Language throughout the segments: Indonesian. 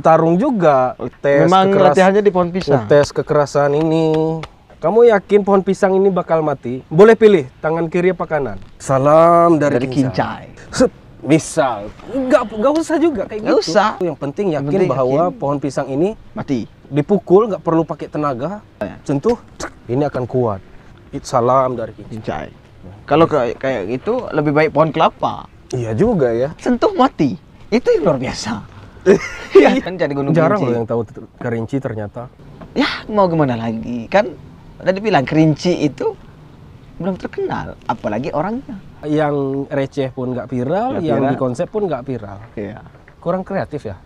petarung juga. Memang latihannya di pohon pisang. Tes kekerasan ini. Kamu yakin pohon pisang ini bakal mati? Boleh pilih tangan kiri apa kanan. Salam dari Kincai. Misal, nggak usah juga kayak Nggak gitu. usah. Yang penting yakin bahwa pohon pisang ini Mati. dipukul, nggak perlu pakai tenaga. Sentuh, ini akan kuat. Salam dari Kincai. Kincai. Kalau kayak gitu lebih baik pohon kelapa. Iya juga ya. Sentuh mati. Itu yang luar biasa. Ya, kan jadi gunung Jarang kerinci. loh yang tahu kerinci ternyata. Ya, mau gimana lagi? Kan tadi bilang kerinci itu belum terkenal, apalagi orangnya. Yang receh pun nggak viral, Nggak yang viral. di konsep pun nggak viral. Iya. Kurang kreatif ya.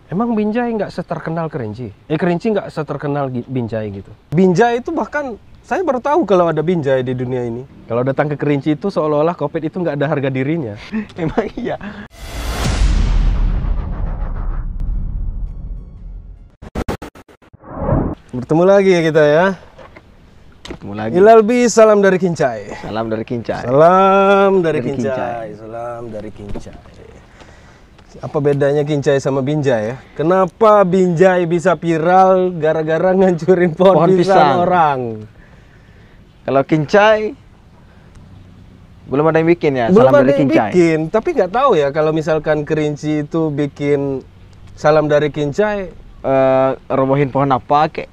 Emang Binjai nggak seterkenal Kerinci? Kerinci nggak seterkenal Binjai gitu. Binjai itu bahkan saya baru tahu kalau ada Binjai di dunia ini. Kalau datang ke Kerinci itu seolah-olah Kopet itu nggak ada harga dirinya. Emang iya. Bertemu lagi ya kita ya. Ketemu lagi. Ilalbi, salam dari Kincai. Salam dari Kincai. Salam dari Dari Kincai. Kincai. Salam dari Kincai. Apa bedanya Kincai sama Binjai ya? Kenapa Binjai bisa viral gara-gara ngancurin pohon pisang orang? Kalau Kincai belum ada yang bikin ya. Belum Salam ada dari yang Kincai. bikin, tapi nggak tahu ya kalau misalkan Kerinci itu bikin salam dari Kincai, Robohin pohon apa kek?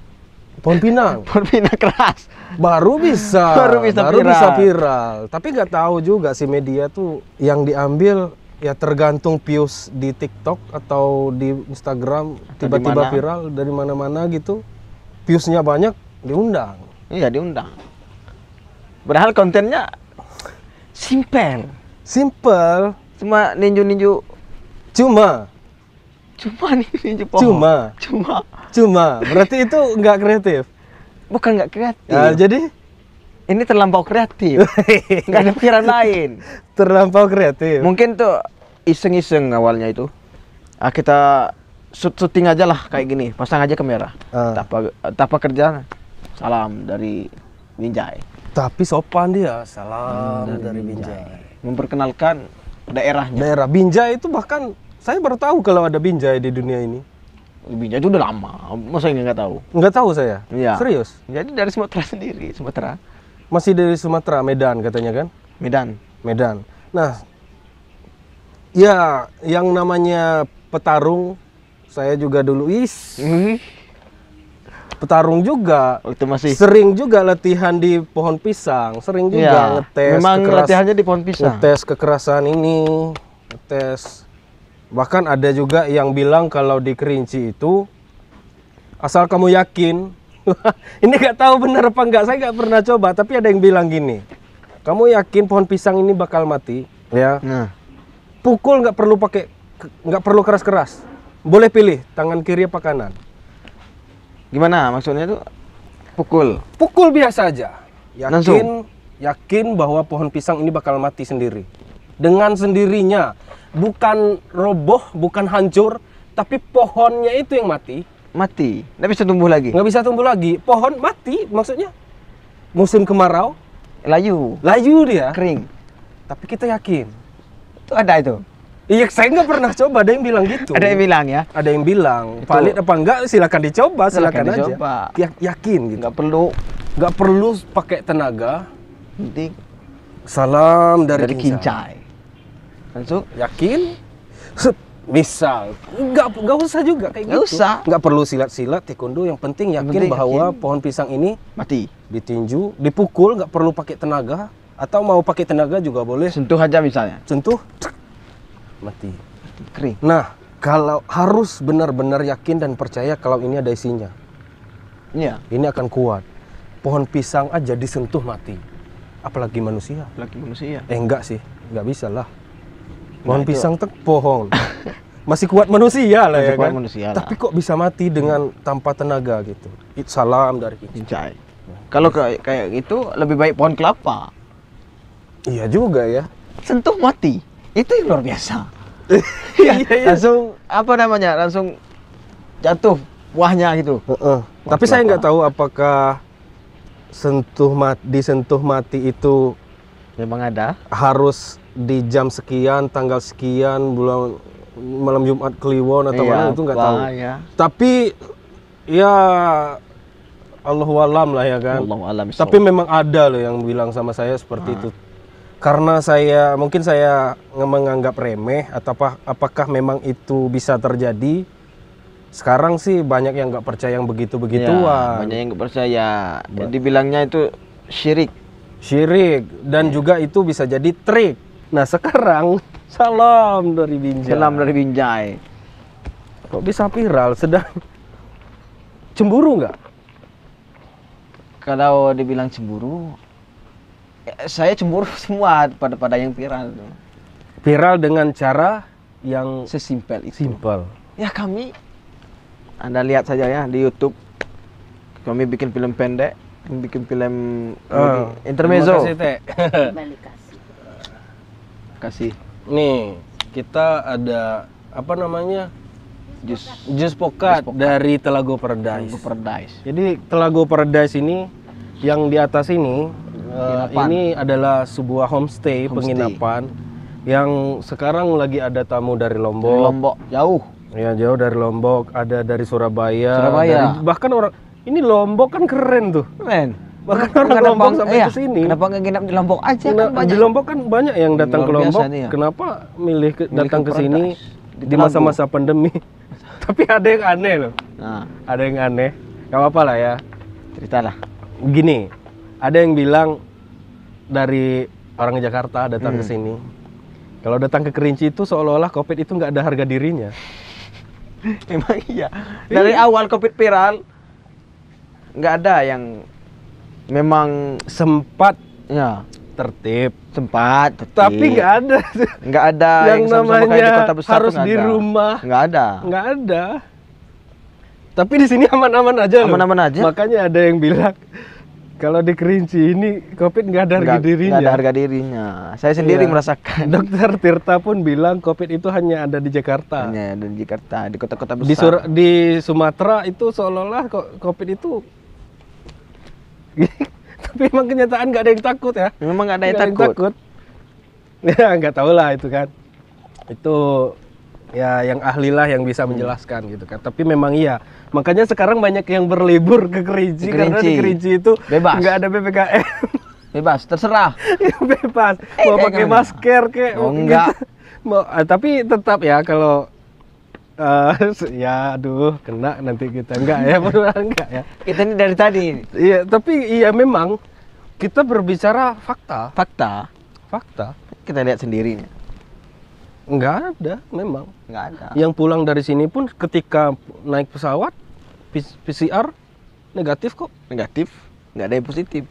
pohon pinang. Pohon pinang keras. Baru bisa Baru bisa viral. Tapi nggak tahu juga si media tuh yang diambil ya tergantung views di TikTok atau di Instagram tiba-tiba dimana. viral dari mana-mana gitu. Viewsnya banyak diundang. Iya, diundang. Padahal kontennya simpel. Simple, Cuma ninju-ninju. cuma Cuma ninju pohon. Cuma. berarti itu nggak kreatif. Bukan nggak kreatif. Nah, jadi Ini terlampau kreatif. Nggak ada pikiran lain. terlampau kreatif. Mungkin tuh iseng-iseng awalnya itu. Kita syuting aja lah kayak gini. Pasang aja kamera. Tanpa kerjaan. Salam dari Binjai. Tapi sopan dia. Salam dari Binjai. Memperkenalkan daerahnya. Daerah Binjai itu bahkan saya baru tahu kalau ada Binjai di dunia ini. Binjai itu udah lama. Masa nggak tahu? Nggak tahu saya. Iya. Serius. Jadi dari Sumatera sendiri. Sumatera. Masih dari Sumatera, Medan katanya kan? Medan. Nah, ya yang namanya petarung, saya juga dulu petarung juga. Waktu masih. Sering juga latihan di pohon pisang, sering juga Iya. ngetes. Memang latihannya di pohon pisang. Ngetes kekerasan ini, ngetes. Bahkan ada juga yang bilang kalau di Kerinci itu, asal kamu yakin, ini nggak tahu benar apa enggak, saya nggak pernah coba, tapi ada yang bilang gini, kamu yakin pohon pisang ini bakal mati? Ya. Nah. Pukul nggak perlu keras-keras. Boleh pilih tangan kiri apa kanan. Gimana maksudnya itu? Pukul. Pukul biasa aja. Langsung? Yakin bahwa pohon pisang ini bakal mati sendiri. Dengan sendirinya. Bukan roboh, bukan hancur, tapi pohonnya itu yang mati. Mati. Nggak bisa tumbuh lagi. Nggak bisa tumbuh lagi. Pohon mati maksudnya. Musim kemarau, Layu. layu dia. Kering. Tapi kita yakin. Itu ada itu. Iya, saya nggak pernah coba. Ada yang bilang gitu. Ada yang bilang ya. Ada yang bilang. Itu. Valid apa enggak? Silakan dicoba. Silakan aja. dicoba. Yakin gitu. Nggak perlu Perlu pakai tenaga. penting Salam dari dari Kincai. Langsung. Yakin? Misal, nggak usah juga kayak Nggak gitu. usah. Nggak perlu silat-silat taekwondo. Yang penting yakin penting bahwa yakin. pohon pisang ini Mati. ditinju, dipukul, nggak perlu pakai tenaga. Atau mau pakai tenaga juga boleh. Sentuh aja misalnya. Sentuh, mati. Kering. Nah, kalau harus benar-benar yakin dan percaya kalau ini ada isinya. Iya. Ini akan kuat. Pohon pisang aja disentuh mati. Apalagi manusia. Laki manusia. Enggak sih, nggak bisa lah. Pohon Nah, itu. pisang pohon. Masih kuat manusia lah Masih ya kuat kan. manusia lah. Tapi kok bisa mati dengan tanpa tenaga gitu. Salam dari Kincai. Kincai. Kalau kayak gitu lebih baik pohon kelapa. Iya juga ya. Sentuh mati. Itu yang luar biasa. Iya. Langsung apa namanya? Langsung jatuh buahnya gitu. Tapi saya nggak tahu apakah disentuh mati itu Memang ada. harus di jam sekian, tanggal sekian, bulan malam Jumat Kliwon atau mana itu nggak tahu. Ya. Tapi ya Allahu alam lah ya kan. Allahu alam. Tapi memang ada loh yang bilang sama saya seperti itu. Karena mungkin saya menganggap remeh atau apakah memang itu bisa terjadi? Sekarang sih banyak yang nggak percaya yang begitu-begituan. Banyak yang nggak percaya. Dibilangnya itu syirik. Dan juga itu bisa jadi trik. Nah sekarang salam dari Binjai. Salam dari Binjai. Kok bisa viral? Sedang cemburu nggak? Kalau dibilang cemburu, saya cemburu semua pada yang viral. Viral dengan cara yang Sesimpel itu. simpel. Ya Anda lihat saja ya di YouTube. Kami bikin film pendek, bikin film intermezzo. Terima kasih, Teh. Kasih Nih, kita ada apa namanya? Jus Pokat Pokat. dari Telago Paradise. Paradise. Jadi Telago Paradise ini yang di atas ini ini adalah sebuah homestay, penginapan yang sekarang lagi ada tamu dari Lombok. Dari Lombok jauh. Ya jauh dari Lombok, ada dari Surabaya. Bahkan orang ini Lombok kan keren tuh. Men. Bahkan orang Lombok sampai ke sini. Kenapa nggak nginap di Lombok aja? Kan banyak. Di Lombok kan banyak yang datang ke Luar Lombok. biasa nih ya. Kenapa milih datang ke sini Di di masa-masa pandemi? Tapi ada yang aneh loh. Nah, Ada yang aneh. Gak apa-apa lah ya. ceritalah. Gini, ada yang bilang dari orang Jakarta datang ke sini. Kalau datang ke Kerinci itu seolah-olah Covid itu nggak ada harga dirinya. Emang iya. Dari awal Covid viral, nggak ada yang memang Sempat ya tertib, sempat, tapi nggak ada yang sama-sama kayak di namanya kota besar harus tuh nggak di ada. rumah. Nggak ada. Nggak ada. Tapi di sini aman-aman aja loh. Aman-aman aja. Makanya ada yang bilang kalau di Kerinci ini Covid nggak ada harga dirinya. Nggak ada harga dirinya. Saya sendiri Iya. merasakan. Dokter Tirta pun bilang Covid itu hanya ada di Jakarta. Hanya ada di Jakarta, di kota-kota besar. Di Sumatera itu seolah-olah Covid itu tapi emang kenyataan nggak ada yang takut ya. Memang nggak ada yang Nggak takut. Ya nggak tahu lah itu kan. Itu ya yang ahli lah yang bisa menjelaskan gitu kan. Tapi memang iya. Makanya sekarang banyak yang berlibur ke Kerinci karena di Kerinci itu Bebas. nggak ada PPKM. Bebas, terserah. Bebas. Mau pakai gimana? masker kayak Oh, enggak. tapi tetap ya kalau ya aduh kena nanti kita enggak ya benar enggak ya. Kita ini dari tadi. Iya, tapi iya memang kita berbicara fakta. Fakta. Kita lihat sendiri nih. Enggak ada memang. Nggak ada. Yang pulang dari sini pun ketika naik pesawat PCR negatif kok. Negatif, nggak ada yang positif.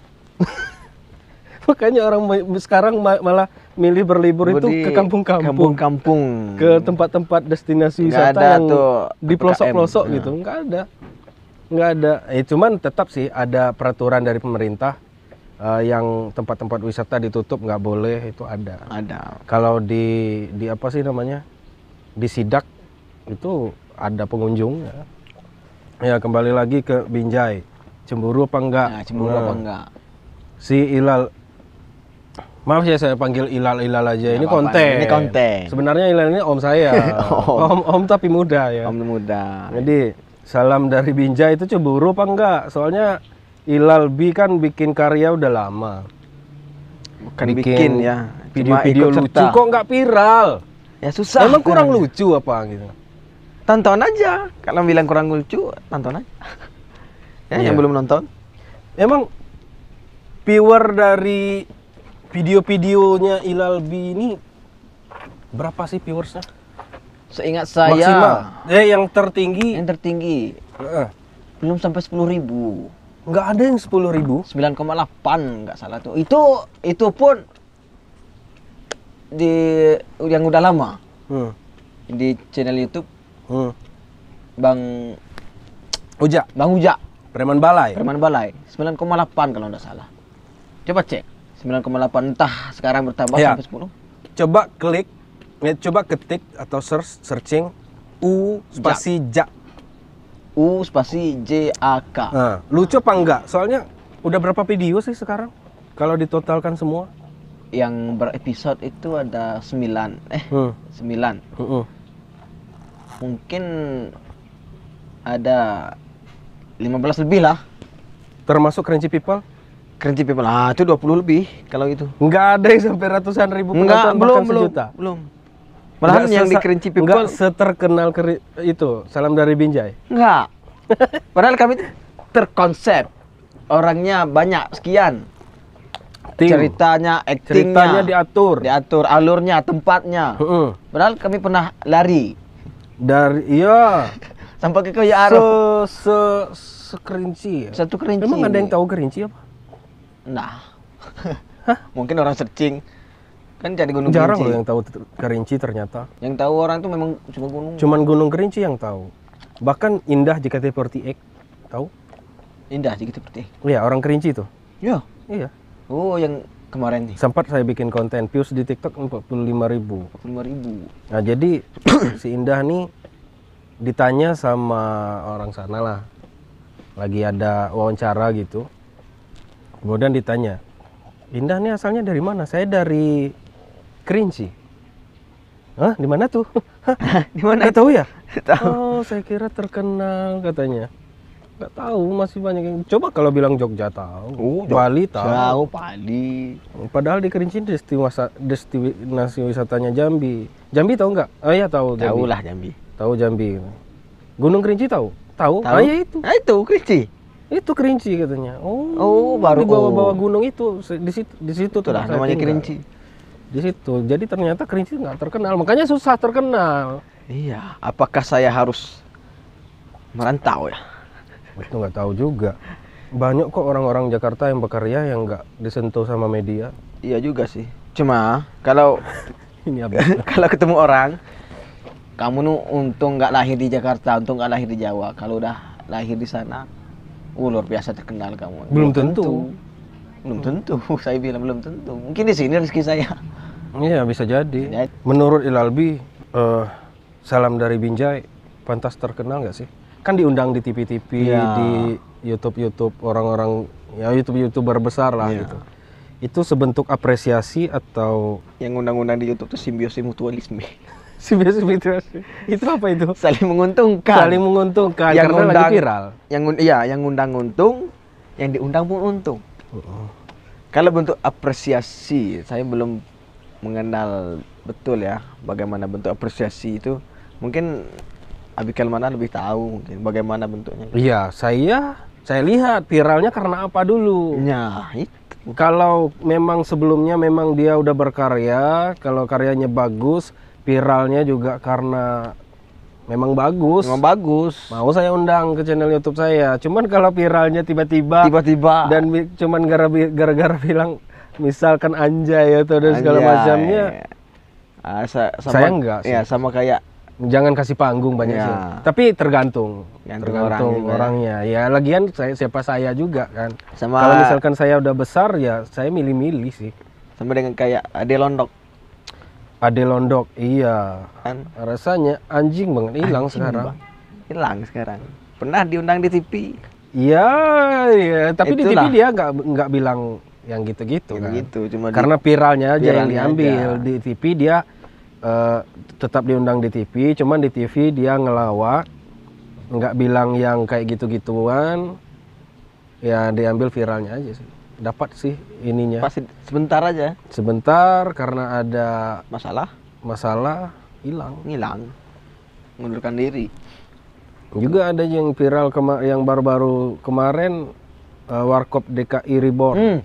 Makanya orang sekarang malah milih berlibur itu ke kampung-kampung, Kampung-kampung. ke tempat-tempat destinasi Nggak wisata ada yang tuh di pelosok-pelosok PPKM. gitu. Nggak ada. Cuman tetap sih ada peraturan dari pemerintah yang tempat-tempat wisata ditutup nggak boleh, itu ada. Ada. Kalau di apa sih namanya, di Sidak itu ada pengunjung ya. Ya kembali lagi ke Binjai, cemburu apa enggak? Nah, cemburu apa enggak? Si Ilal, maaf ya saya panggil Ilal aja. Ini apa-apa, konten. ini konten. Sebenarnya Ilal ini om saya. om tapi muda ya. Om muda. Jadi salam dari Binjai itu cemburu apa enggak? Soalnya Ilal B kan bikin karya udah lama. Bukan bikin ya. Cuma Video-video ikut lucu serta. kok nggak viral. Ya susah. Emang kurang lucu apa gitu? Tonton aja. Kalau bilang kurang lucu, tonton aja. Ya, Iya. yang belum nonton. Emang viewer dari video-videonya Ilal B ini berapa sih viewersnya? Seingat saya Maksimal. Yang tertinggi yang tertinggi belum sampai 10.000. nggak ada yang 10.000. 9,8 nggak salah tuh. Itu pun di yang udah lama di channel YouTube Bang Uja, Uja Preman Balai. Preman Balai 9,8 kalau nggak salah. Coba cek 9,8 entah sekarang bertambah Ya. sampai 10. Coba klik, coba ketik atau searching U spasi Ja. U spasi JAK. Nah, lucu apa enggak? Soalnya udah berapa video sih sekarang? Kalau ditotalkan semua? Yang berepisode itu ada 9. 9. mungkin ada 15 lebih lah. Termasuk Kerinci People? Kerinci People, itu 20 lebih kalau itu. Nggak ada yang sampai ratusan ribu Enggak, penonton, belum, bahkan sejuta? belum. Malahan yang di Kerinci People nggak seterkenal itu Salam dari Binjai. enggak. Padahal kami terkonsep. Orangnya banyak sekian. Tim. Ceritanya, aktingnya diatur. diatur, alurnya, tempatnya. Padahal kami pernah lari Dari iya. sampai ke Koya Aro. Sekerinci ya. Satu Kerinci. Emang ada yang tahu Kerinci apa? Nah. Mungkin orang searching. Kan jadi Gunung Jarang Kerinci. loh yang tahu Kerinci ternyata. Yang tahu orang itu memang cuma gunung. Cuman Gunung Kerinci yang tahu. Bahkan Indah JKT48 tahu? Indah sih gitu seperti. Iya, orang Kerinci tuh. Ya. Iya. Oh, yang kemarin nih. Sempat saya bikin konten views di TikTok 45.000. 45.000. Nah, jadi si Indah nih ditanya sama orang sana lah. Lagi ada wawancara gitu. Kemudian ditanya, "Indah nih asalnya dari mana?" "Saya dari Kerinci." "Hah, di mana tuh?" Di mana? Nggak tahu ya? Tahu. "Oh, saya kira terkenal," katanya. Nggak tahu, masih banyak yang coba kalau bilang Jogja tahu, Bali tahu. Jauh Bali. Padahal di Kerinci destinasi wisatanya Jambi. Jambi tahu nggak? Oh iya tahu. Jambi. Tahu lah Jambi. Tahu Jambi. Gunung Kerinci tahu? Tahu. Tahu. Ah ya itu. Nah, itu Kerinci. Itu Kerinci katanya. Oh, baru di bawah-bawah gunung itu di situ tuh Itulah saya namanya tinggal. Kerinci. Di situ. Jadi ternyata Kerinci nggak terkenal, makanya susah terkenal. Iya, apakah saya harus merantau ya? Itu nggak tahu juga. Banyak kok orang-orang Jakarta yang bekerja yang nggak disentuh sama media. Iya juga sih. Cuma kalau Ini apa? kalau ketemu orang, kamu nu untung nggak lahir di Jakarta, untung nggak lahir di Jawa. Kalau udah lahir di sana, luar biasa terkenal kamu. Belum tentu. Belum tentu. Saya bilang belum tentu. Mungkin di sini rezeki saya. Iya bisa jadi. Menurut Ilalbi, Salam dari Binjai pantas terkenal nggak sih? Kan diundang di TV-TV, Ya. di YouTube orang-orang ya YouTuber besar lah Ya. gitu. Itu sebentuk apresiasi atau Yang undang-undang di YouTube itu simbiosis mutualisme. simbiosis mutualisme? Itu apa itu? Saling menguntungkan. Saling menguntungkan Yang karena undang, lagi viral. Yang undang untung, yang diundang pun untung. Kalau bentuk apresiasi, saya belum mengenal betul ya bagaimana bentuk apresiasi itu. Mungkin Abikal mana lebih tahu mungkin bagaimana bentuknya. Iya, saya lihat viralnya karena apa dulu. Ya, itu. Kalau memang sebelumnya memang dia udah berkarya, kalau karyanya bagus, viralnya juga karena memang bagus. Memang bagus. Mau saya undang ke channel YouTube saya. Cuman kalau viralnya tiba-tiba dan cuman gara-gara bilang misalkan anjay atau dan segala macamnya, saya enggak sih. Ya, sama kayak Jangan kasih panggung banyak Ya. sih. Tapi tergantung orangnya. orangnya. Ya lagian siapa saya juga kan. Sama Kalau misalkan saya udah besar ya saya milih-milih sih. sama dengan kayak Ade Londok. Ade Londok, iya. Kan Rasanya anjing banget, hilang sekarang. hilang sekarang. Pernah diundang di TV. Iya, iya. Tapi di TV Itulah. dia nggak bilang yang gitu-gitu kan. Gitu, cuma Karena viralnya aja yang viralnya diambil. aja. Di TV dia tetap diundang di TV, cuman di TV dia ngelawak, nggak bilang yang kayak gitu-gituan. Ya diambil viralnya aja sih. Dapat sih ininya. pasti sebentar aja Sebentar karena ada masalah hilang. ngilang, mengundurkan diri. Juga ada yang viral yang baru-baru kemarin Warkop DKI Reborn.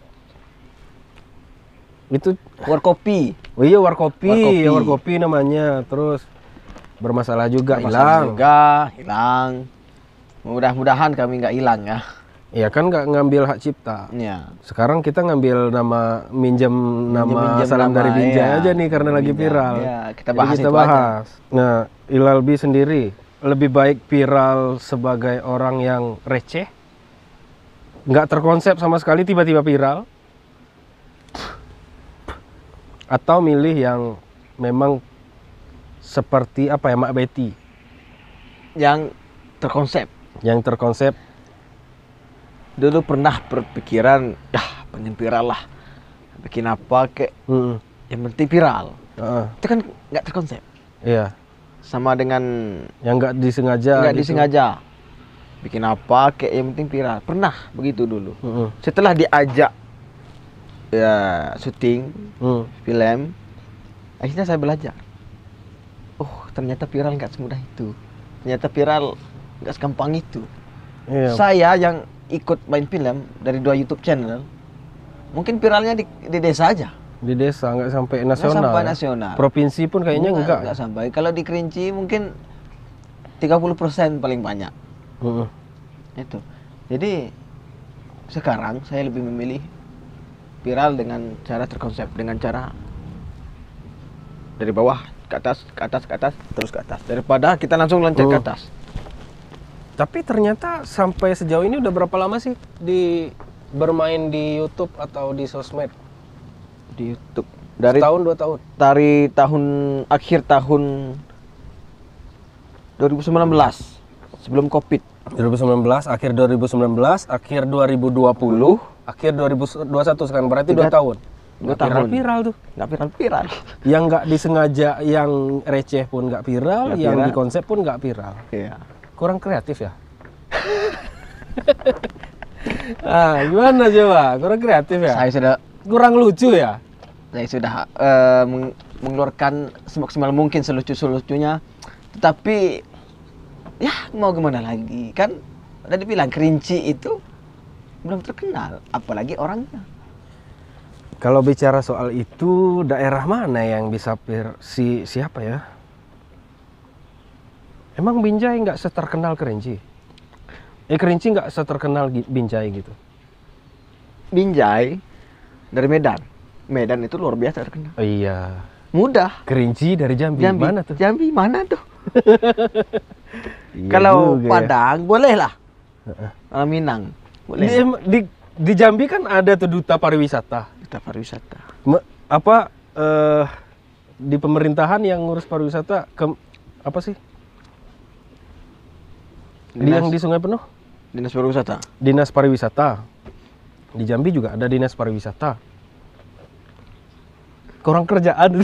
Itu Warkopi. oh iya Warkopi, Warkopi. ya Warkopi namanya. Terus bermasalah juga Masalah hilang. hilang. Mudah-mudahan kami nggak hilang ya. Ya kan nggak ngambil hak cipta. Ya. Sekarang kita ngambil minjem nama Minjem Salam nama, dari Binjai iya. aja nih karena lagi Binjai, viral. iya, kita Jadi bahas kita itu bahas. Nah, Ilalbi sendiri lebih baik viral sebagai orang yang receh, nggak terkonsep sama sekali tiba-tiba viral, atau milih yang memang seperti apa ya Mak Betty Yang terkonsep. yang terkonsep. Dulu pernah berpikiran, pengen viral lah. Bikin apa kek, yang penting viral. Heeh, Itu kan nggak terkonsep. iya. sama dengan Yang nggak disengaja. nggak gitu. disengaja. Bikin apa kayak yang penting viral. Pernah begitu dulu. Heeh. Setelah diajak ya syuting film, akhirnya saya belajar. Oh, ternyata viral nggak semudah itu. Ternyata viral nggak segampang itu. Iya. Saya yang ikut main film dari 2 YouTube channel, mungkin viralnya di desa aja. Di desa nggak sampai Nggak nasional. sampai ya? nasional. Provinsi pun kayaknya enggak. Nggak sampai. Kalau di Kerinci mungkin 30% paling banyak. Heeh. Itu. Jadi sekarang saya lebih memilih viral dengan cara terkonsep, dengan cara dari bawah ke atas, ke atas, ke atas, terus ke atas, daripada kita langsung loncat ke atas. Tapi ternyata sampai sejauh ini udah berapa lama sih bermain di YouTube atau di sosmed? Di YouTube dari Setahun 2 tahun. dari akhir tahun 2019 sebelum Covid. 2019, akhir 2019, akhir 2020, akhir 2021 sekarang berarti 2 tahun. 2 Nggak tahun. Viral tuh. Nggak viral. Yang nggak disengaja, yang receh pun nggak viral, Nggak yang viral. di konsep pun nggak viral. Iya. Kurang kreatif ya? Gimana coba? Kurang kreatif ya? Saya sudah Kurang lucu ya? mengeluarkan semaksimal mungkin selucu-lucunya, tetapi ya mau gimana lagi, kan udah dibilang Kerinci itu belum terkenal, apalagi orangnya. Kalau bicara soal itu, daerah mana yang bisa siapa ya? Emang Binjai nggak seterkenal Kerinci? Kerinci nggak seterkenal Binjai gitu? Binjai dari Medan itu luar biasa terkenal. Oh iya. Mudah. Kerinci dari Jambi. Mana tuh? Jambi mana tuh? Iya Kalau juga ya. Padang boleh lah. Minang boleh. Di Jambi kan ada tuh duta pariwisata. Kita pariwisata. Di pemerintahan yang ngurus pariwisata apa sih? Yang di Sungai Penuh? Dinas pariwisata. Dinas pariwisata. Di Jambi juga ada dinas pariwisata. Kurang kerjaan.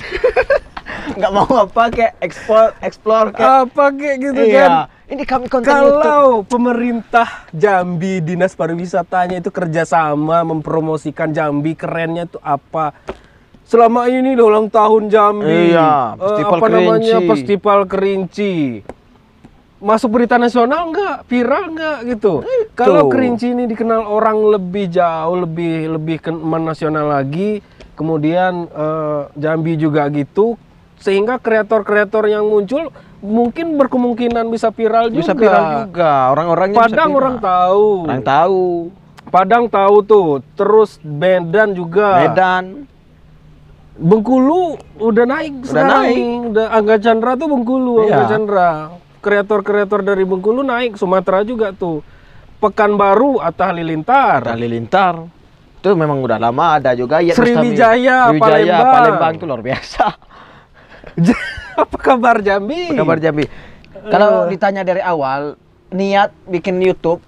Nggak mau apa kayak explore kayak Apa kayak gitu iya. kan? Ini kami konten YouTube. Kalau pemerintah Jambi, dinas pariwisatanya itu kerjasama mempromosikan Jambi, kerennya itu apa? Selama ini loh ulang tahun Jambi, Iya, Festival namanya Kerinci. Festival Kerinci. Masuk berita nasional nggak? Viral nggak gitu? Kalau Kerinci ini dikenal orang lebih jauh, lebih nasional lagi. Kemudian Jambi juga gitu, sehingga kreator-kreator yang muncul mungkin berkemungkinan bisa viral juga. Bisa viral juga. Orang-orangnya Padang bisa orang tahu. Orang tahu. Padang tahu tuh. Terus Medan juga. Medan. Bengkulu udah naik sekarang. Udah Angga Chandra tuh Bengkulu, Angga Iya. Chandra. Kreator-kreator dari Bengkulu naik, Sumatera juga tuh. Pekanbaru Atta Halilintar. Halilintar. Itu memang udah lama ada juga ya. Sriwijaya, Palembang itu luar biasa. Apa kabar Jambi? Apa kabar Jambi? Kalau ditanya dari awal, niat bikin YouTube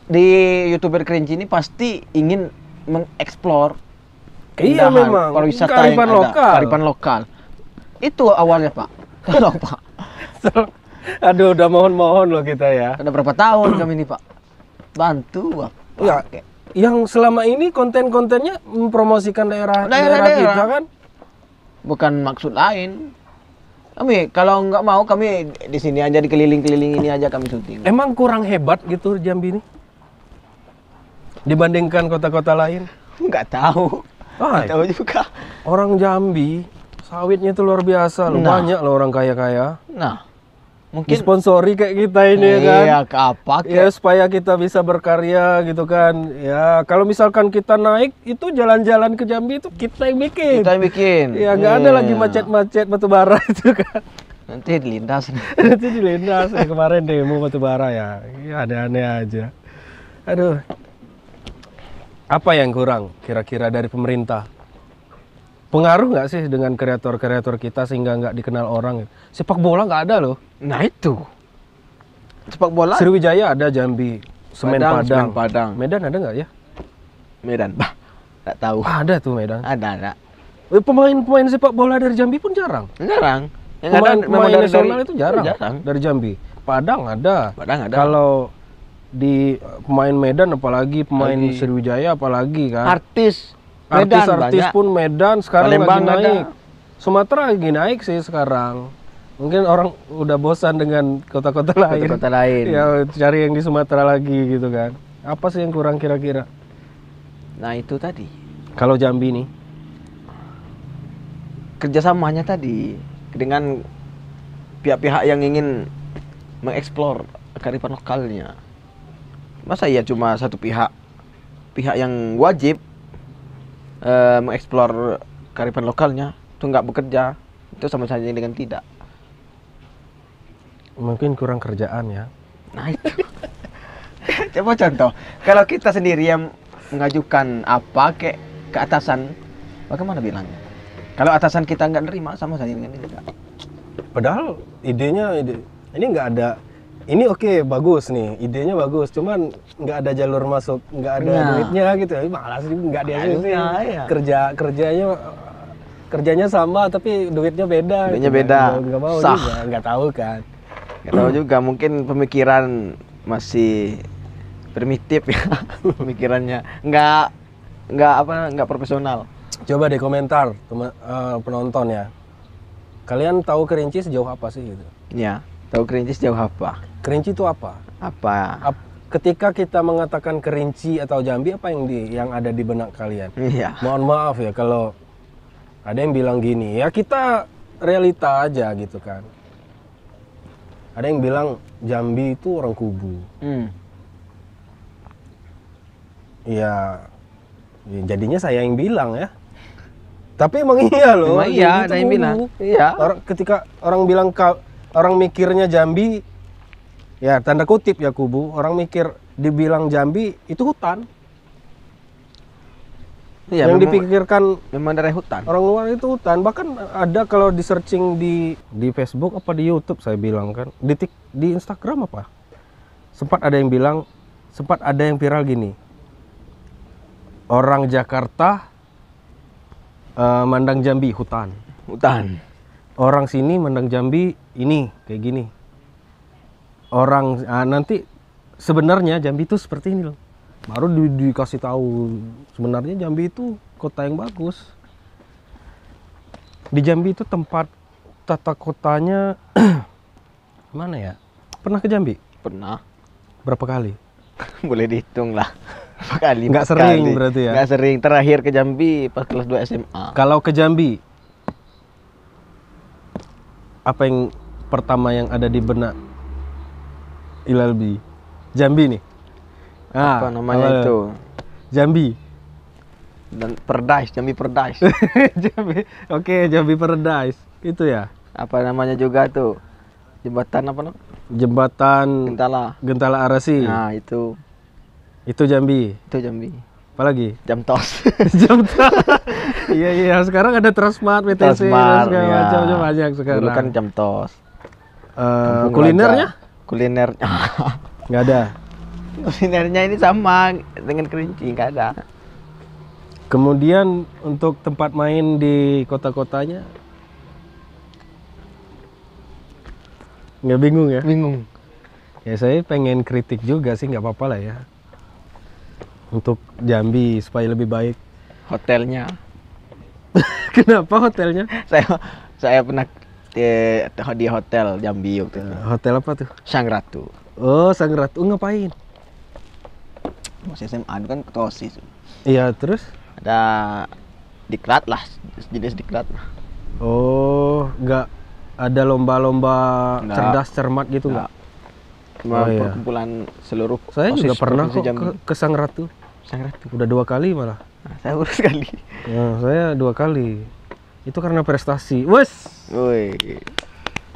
di YouTuber Kerinci ini pasti ingin mengeksplor Iya keindahan memang. pariwisata Kearifan yang ada, lokal. kearifan lokal. Itu awalnya, Pak. Tolong, Pak. Aduh, udah mohon-mohon loh kita ya. Udah berapa tahun kami ini, Pak? Bantu, Pak. Ya, yang selama ini konten-kontennya mempromosikan daerah kita kan? Bukan maksud lain. Kami kalau nggak mau kami di sini aja, di keliling-keliling ini aja kami syuting. Emang kurang hebat gitu Jambi ini? Dibandingkan kota-kota lain? Nggak tahu. Nggak tahu juga. Orang Jambi sawitnya itu luar biasa loh. Nah. Banyak loh orang kaya-kaya. Nah, mungkin Disponsori kayak kita ini ya kan? iya, ke apa? Ya supaya kita bisa berkarya gitu kan. Ya kalau misalkan kita naik itu jalan-jalan ke Jambi itu kita yang bikin. Kita yang bikin. Ya nggak ada lagi macet-macet batu bara itu kan. Nanti dilindas. Nanti dilindas ya, kemarin demo batu bara ya. Ya aneh-aneh aja. Aduh. Apa yang kurang kira-kira dari pemerintah? Pengaruh nggak sih dengan kreator-kreator kita sehingga nggak dikenal orang? Sepak bola nggak ada loh. Nah itu. Sepak bola. Sriwijaya ada Jambi. Semen Padang. Semen Padang. Medan ada nggak ya? Medan, bah. Nggak tahu. Ada tuh Medan. Ada. Pemain-pemain sepak bola dari Jambi pun jarang. Jarang. Yang ada memang pemain dari nasional itu jarang, jarang. dari Jambi. Padang ada. Padang ada. Kalau di pemain Medan apalagi pemain Lagi. Sriwijaya apalagi kan. Artis Medan Artis-artis banyak. pun Medan sekarang Palembang lagi naik. ada. Sumatera lagi naik sih sekarang. Mungkin orang udah bosan dengan kota-kota lain. Kota-kota lain. Ya cari yang di Sumatera lagi gitu kan. Apa sih yang kurang kira-kira? Nah itu tadi Kalau Jambi nih, kerjasamanya tadi dengan pihak-pihak yang ingin mengeksplor kearifan lokalnya. Masa iya cuma satu pihak yang wajib mengeksplor kearifan lokalnya itu nggak bekerja, itu sama saja dengan tidak. mungkin kurang kerjaan ya. Nah itu. Coba contoh, kalau kita sendiri yang mengajukan apa ke atasan, bagaimana bilangnya? Kalau atasan kita nggak nerima, sama saja dengan tidak. Padahal ini nggak ada. Ini oke, bagus nih, idenya bagus, cuman nggak ada jalur masuk, nggak ada Nah. duitnya gitu. Malas juga nggak ada Harusnya, ya. kerjanya sama tapi duitnya beda. Duitnya gitu. beda. Nggak mau Sah. juga, nggak tahu kan. Nggak tahu juga, mungkin pemikiran masih primitif ya, pemikirannya nggak profesional. Coba deh komentar penonton ya. Kalian tahu Kerinci sejauh apa sih gitu? Ya, tahu Kerinci sejauh apa? Kerinci itu apa? Apa? Ketika kita mengatakan Kerinci atau Jambi, apa yang ada di benak kalian? Iya. Mohon maaf ya kalau ada yang bilang gini, ya kita realita aja gitu kan. Ada yang bilang Jambi itu orang Kubu. Ya jadinya saya yang bilang ya. Tapi emang iya loh. Emang iya, Jambi itu ada yang Kubu. bilang. Iya. Ketika orang bilang orang mikirnya Jambi, ya tanda kutip ya Kubu. Orang mikir dibilang Jambi itu hutan. Iya, yang memang, dipikirkan memang dari hutan. orang luar itu hutan. Bahkan ada kalau di searching di Facebook apa di YouTube saya bilang kan, di Instagram apa, sempat ada yang viral gini, orang Jakarta mandang Jambi hutan, orang sini mandang Jambi ini kayak gini, orang nanti sebenarnya Jambi itu seperti ini loh. Baru dikasih tahu sebenarnya Jambi itu kota yang bagus. Di Jambi itu tempat tata kotanya mana ya? Pernah ke Jambi? Pernah. Berapa kali? Boleh dihitung lah. Berapa kali? Nggak 4 sering kali. berarti ya? Nggak sering. Terakhir ke Jambi pas kelas 2 SMA. Kalau ke Jambi, apa yang pertama yang ada di benak Ilalbi? Jambi nih. Apa namanya itu? Jambi. Dan Paradise, Jambi Paradise. Jambi. Oke, Jambi Paradise. Itu ya. Apa namanya juga tuh? Jembatan apa namanya? Jembatan Gentala Arasi. Nah, itu Jambi. Jambi. Apalagi? Jam tos. Jam iya sekarang ada Transmart, BTC Transmart, segala ya. macamnya banyak sekarang. Dulu kan jam tos. Kampung Kulinernya? Raja. Kulinernya. Nggak ada. Kulinernya ini sama dengan Kerinci, nggak ada. Kemudian untuk tempat main di kota-kotanya nggak bingung ya? Bingung. Ya saya pengen kritik juga sih, nggak apa-apa lah ya. Untuk Jambi supaya lebih baik. Hotelnya. Kenapa hotelnya? Saya pernah di hotel Jambi waktu itu. Hotel apa tuh? Sang Ratu. Oh, Sang Ratu. Ngapain? Masih SMA itu kan ketua OSIS. Iya, terus? Ada diklat lah, jenis diklat lah. Oh, nggak ada lomba-lomba Nggak. cerdas cermat gitu nggak? Cuma Oh, iya. perkumpulan seluruh Saya juga OSIS pernah Provinsi kok Jambi. ke Sang Ratu. Sang Ratu. Udah 2 kali malah. Nah, saya urus sekali. Nah, saya 2 kali. Itu karena prestasi. Wes, Woi,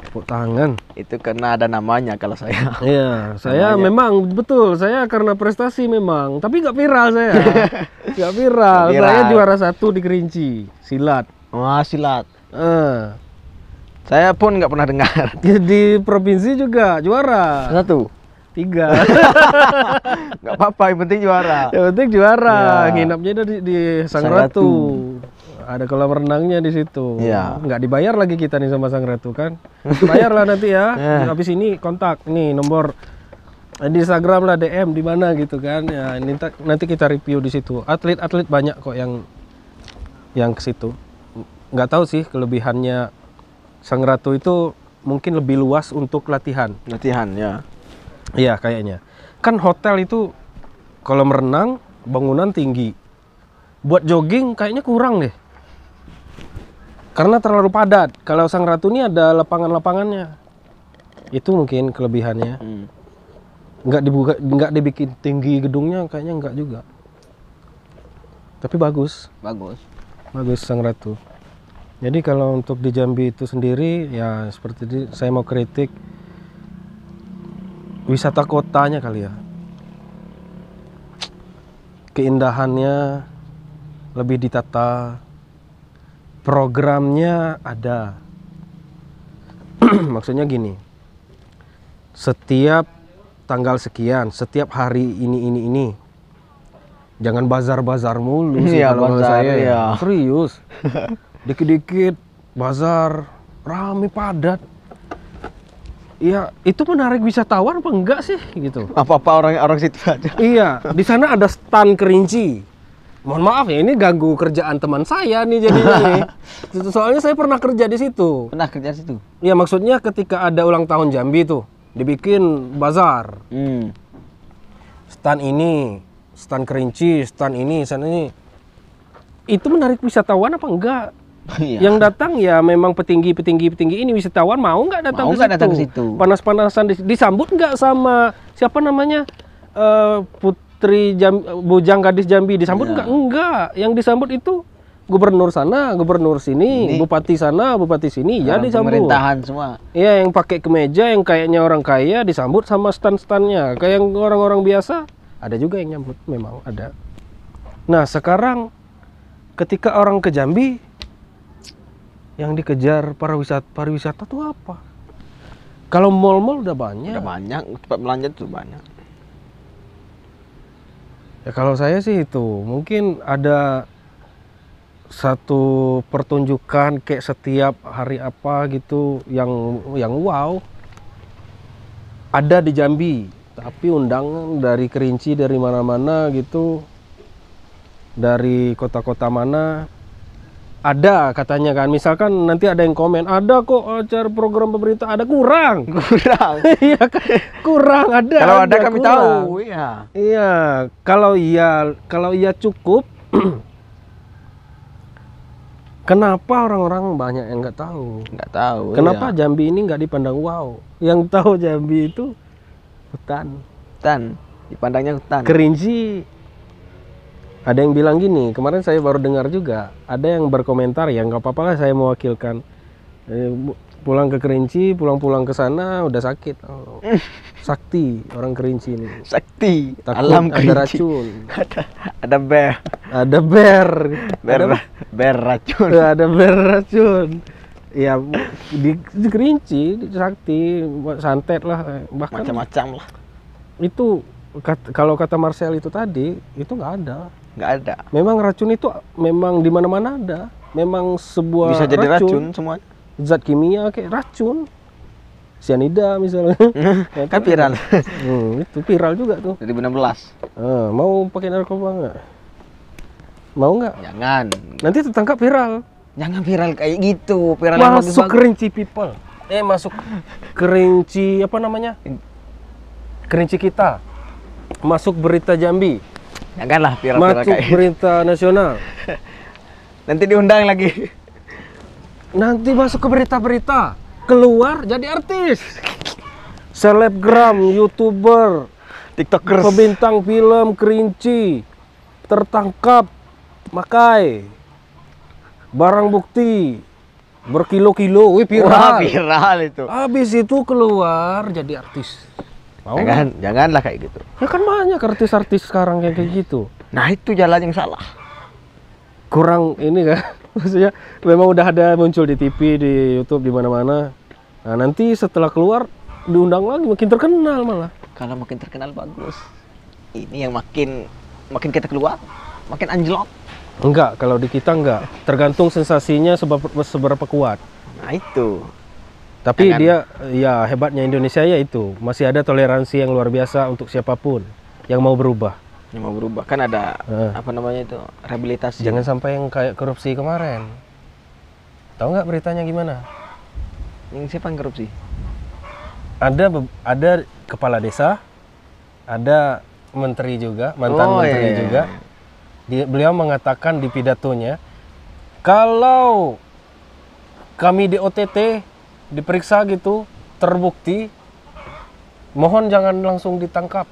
tepuk tangan. itu karena ada namanya kalau saya. Iya, saya Namanya. memang betul. Saya karena prestasi memang, tapi nggak viral saya. Nggak viral. Nggak viral. Saya juara 1 di Kerinci silat. Wah, silat. Eh, Saya pun nggak pernah dengar. di provinsi juga juara 1. 3. Nggak apa-apa, yang penting juara. Yang penting juara. Iya. Nginapnya di Sang Sang Ratu. Ratu. Ada kolam renangnya di situ. Iya. Nggak dibayar lagi kita nih sama Sang Ratu kan. Bayarlah nanti ya. Habis ini kontak nih nomor di Instagram lah, DM di mana gitu kan. Ya nanti kita review di situ. Atlet-atlet banyak kok yang ke situ. Nggak tahu sih kelebihannya Sang Ratu itu mungkin lebih luas untuk latihan. Latihan ya. Iya kayaknya. Kan hotel itu kolam renang, bangunan tinggi. Buat jogging kayaknya kurang deh. Karena terlalu padat. Kalau Sang Ratu ini ada lapangan-lapangannya. Itu mungkin kelebihannya. Nggak dibikin tinggi gedungnya, kayaknya nggak juga. Tapi bagus. Bagus Sang Ratu. Jadi kalau untuk di Jambi itu sendiri, ya seperti itu, saya mau kritik wisata kotanya kali ya. Keindahannya lebih ditata, programnya ada. Maksudnya gini, setiap tanggal sekian, setiap hari ini. Jangan bazar-bazar mulu sih Iya, kalau bazar, saya ya. Serius. Dikit-dikit bazar, rame padat. Ya, itu menarik wisatawan apa enggak sih gitu. Apa-apa orang situ aja. Iya, di sana ada stan kerinci. Mohon maaf ya, ini ganggu kerjaan teman saya nih jadinya nih. Soalnya saya pernah kerja di situ. Pernah kerja di situ? Iya, maksudnya ketika ada ulang tahun Jambi tuh, dibikin bazar. Stan ini, stan kerinci, stan ini. Itu menarik wisatawan apa enggak? Iya. Yang datang ya memang petinggi ini, wisatawan mau nggak datang Mau ke nggak situ? datang ke situ? Panas-panasan disambut nggak sama siapa namanya? Putri Bujang Gadis Jambi disambut Iya. nggak? Enggak. Yang disambut itu gubernur sana, gubernur sini, Ini. bupati sana, bupati sini, ya Orang disambut. pemerintahan semua. Iya, yang pakai kemeja, yang kayaknya orang kaya disambut sama stan-stannya. Kayak yang orang-orang biasa, ada juga yang nyambut, memang ada. Nah, sekarang ketika orang ke Jambi, yang dikejar pariwisata tuh apa? Kalau mall-mall udah banyak. Udah banyak, tempat belanja tuh banyak. Ya kalau saya sih itu, mungkin ada satu pertunjukan kayak setiap hari apa gitu yang wow. Ada di Jambi, tapi undangan dari Kerinci, dari mana-mana gitu. Dari kota-kota mana ada katanya kan, misalkan nanti ada yang komen, ada kok acara program pemerintah, ada kurang. Iya kan, kurang ada. Kalau ada aja, kami kurang. tahu, iya. Iya, kalau iya cukup. Kenapa orang-orang banyak yang nggak tahu? Nggak tahu. Kenapa iya. Jambi ini nggak dipandang wow? Yang tahu Jambi itu hutan, Hutan, dipandangnya hutan. Kerinci. Ada yang bilang gini, kemarin saya baru dengar juga, ada yang berkomentar, ya nggak apa-apa lah saya mewakilkan. Pulang ke Kerinci, pulang-pulang ke sana udah sakit. Oh, sakti orang Kerinci ini. Sakti, Takut alam ada Kerinci. racun. Ada bear. Ada bear. Bear racun. Ada bear racun. Ya di Kerinci, di Sakti, santet lah, bahkan Macam-macam lah. itu kalau kata Marcel itu tadi, itu nggak ada. Nggak ada. Memang racun itu memang di mana-mana ada. Memang sebuah Bisa jadi racun semuanya. Zat kimia kayak racun. Cyanida misalnya. Ya, Kan viral. Itu viral juga tuh. 2016. Mau pakai narkoba nggak? Mau nggak? Jangan. Nanti tertangkap viral. Jangan viral kayak gitu. Viral yang Masuk bagus-bagus. Kerinci people. Masuk Kerinci apa namanya? Kerinci kita. Masuk berita Jambi. Janganlah viral-viral Masuk kayak gitu. berita nasional. Nanti diundang lagi. Nanti masuk ke berita-berita. Keluar jadi artis. Selebgram, YouTuber, TikTokers. pembintang film Kerinci tertangkap makai barang bukti berkilo-kilo. Wih, Wah, viral. viral itu. Habis itu keluar jadi artis. Mau nggak? Janganlah kayak gitu. Ya kan banyak artis-artis sekarang yang kayak gitu. Nah, itu jalan yang salah. Kurang ini kan. Maksudnya memang udah ada muncul di TV, di YouTube, di mana-mana. Nah, nanti setelah keluar diundang lagi makin terkenal malah. Kalau makin terkenal bagus. Ini yang makin kita keluar, makin anjlok. Enggak, kalau di kita enggak. Tergantung sensasinya seberapa kuat. Nah itu. Tapi Jangan- dia, ya hebatnya Indonesia ya itu. Masih ada toleransi yang luar biasa untuk siapapun yang mau berubah. Yang mau berubah kan ada apa namanya itu rehabilitasi. Jangan sampai yang kayak korupsi kemarin. Tahu nggak beritanya gimana? Yang siapa yang korupsi? Ada kepala desa, ada menteri juga, mantan menteri iya. juga. Beliau mengatakan di pidatonya, kalau kami di OTT diperiksa gitu, terbukti, mohon jangan langsung ditangkap,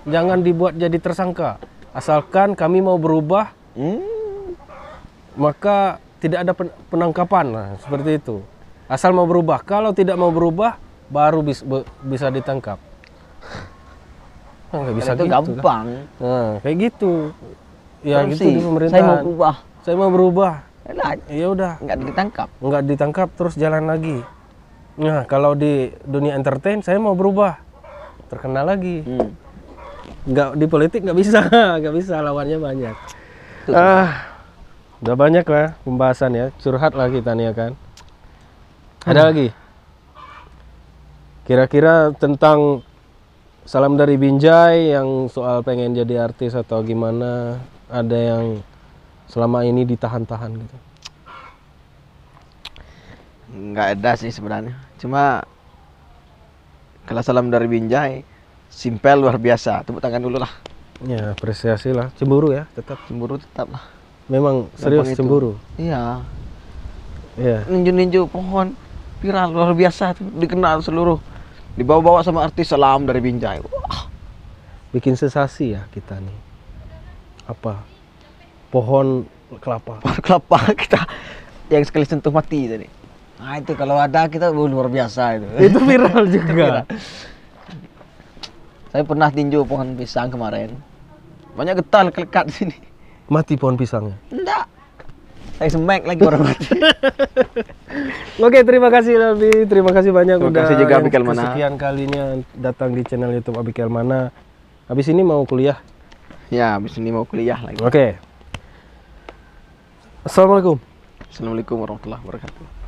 jangan dibuat jadi tersangka. Asalkan kami mau berubah, maka tidak ada penangkapan. Nah, seperti itu. Asal mau berubah. Kalau tidak mau berubah, baru bisa ditangkap. Nah, nggak bisa Karena itu gitu. gampang. Nah, kayak gitu. Ya Korupsi. gitu di pemerintahan. Saya mau berubah. Saya mau berubah. Elah, Ya udah, nggak ditangkap. nggak ditangkap terus jalan lagi. Nah, kalau di dunia entertain saya mau berubah. Terkenal lagi. Nggak di politik nggak bisa, nggak bisa, lawannya banyak. Udah banyak lah pembahasan ya, curhat lah kita nih ya kan. Ada lagi? Kira-kira tentang Salam dari Binjai yang soal pengen jadi artis atau gimana, ada yang selama ini ditahan-tahan gitu? Nggak ada sih sebenarnya. Cuma kalau Salam dari Binjai, simpel luar biasa. Tepuk tangan dulu lah. Ya, apresiasi lah. Cemburu ya, tetap. Cemburu tetap lah. Memang serius Gampang itu. cemburu. Iya. Iya. Ninju-ninju pohon viral luar biasa tuh, dikenal seluruh. Dibawa-bawa sama artis Salam dari Binjai. Wah, Bikin sensasi ya kita nih. Apa? Pohon kelapa. pohon kelapa kita yang sekali sentuh mati tadi. Nah itu kalau ada kita luar biasa itu. Itu viral juga. Saya pernah tinju pohon pisang kemarin. Banyak getah lekat di sini. Mati pohon pisangnya. Enggak. Saya semek lagi orang mati. Oke, terima kasih Albi. Terima kasih banyak Terima udah kasih juga yang Abikel Mana. kesekian kalinya datang di channel YouTube Abikel Mana. Habis ini mau kuliah. Ya, habis ini mau kuliah lagi. Oke. Assalamualaikum. Assalamualaikum warahmatullahi wabarakatuh.